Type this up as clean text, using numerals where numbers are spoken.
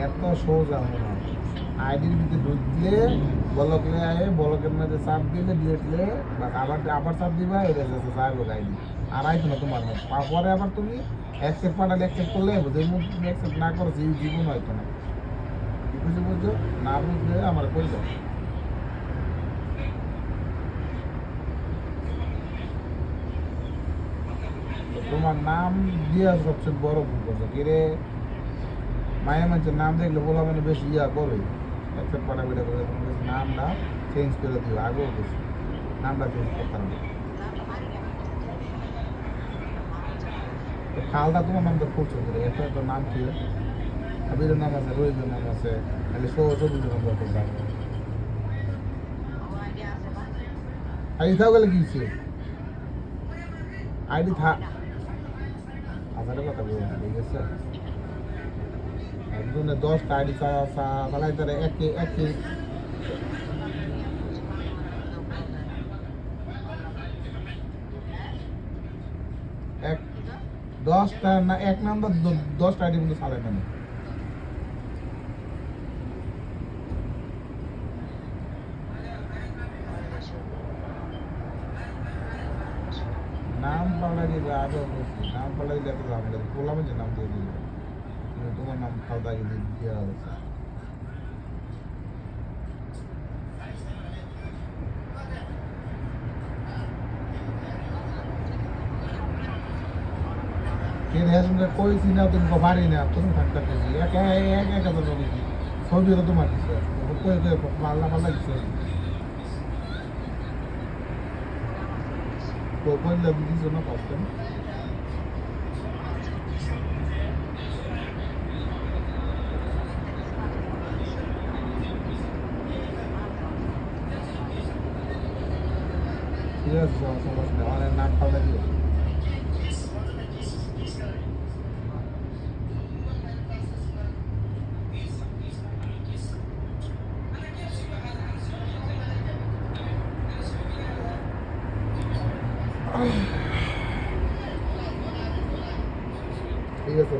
এত সোজা মনে হয় আইডির ভিতরে ঢুকলে বলকে আয়ে বলকের মধ্যে চাপ দিলে দিলে আবার আবার চাপ দিবা এটা যাচ্ছে যাইব আইডি আর আইতো না তোমার পরে আবার তুমি অ্যাকসেপ্ট পাঠালে অ্যাকসেপ্ট করলে যে মুখ তুমি অ্যাকসেপ্ট না করো সেই জীবন হয়তো না কি বুঝে বুঝছো না বুঝলে আমার কই যাও তোমার নাম দিয়া সবচেয়ে বড় ভুল করছো কিরে মায়ের মানুষের নাম দেখলে বলা মানে বেশি ইয়া করবে অ্যাকসেপ্ট পাঠাপিটা করে তুমি বেশি নামটা চেঞ্জ করে দিও আগেও বেশি নামটা চেঞ্জ করতাম না তো খালটা তোমার নামটা করছো করে এটা তো নাম কি আবিরের নাম আছে রোহিতের নাম আছে তাহলে সবুজের নাম দরকার আইডি থাও গেলে কি হচ্ছে আইডি থাক আধারের কথা বলবো না ঠিক আছে একজনে 10টা আইডি চালাই তারা একে একে এক 10টা না এক নাম্বার 10টা আইডি কিন্তু চালাই না নাম পাল্টা দিবে আগে অবশ্যই নাম পাল্টা দিলে এত ঝামেলা বললাম যে নাম দিয়ে দিবে তোমার নাম খাওয়া আগে দিয়ে হচ্ছে কে রেশনকে কইছি না তুমি পারি না তুমি থাকতে পেয়েছি এক এক এক হাজার করেছি ছবি তো তোমার দিচ্ছে কই কই পাল্লা পাল্লা দিচ্ছে কইলে দিছো না কষ্ট ঠিক আছে সমস্যা অনেক নাম পাল্লা দিও ঠিক আছে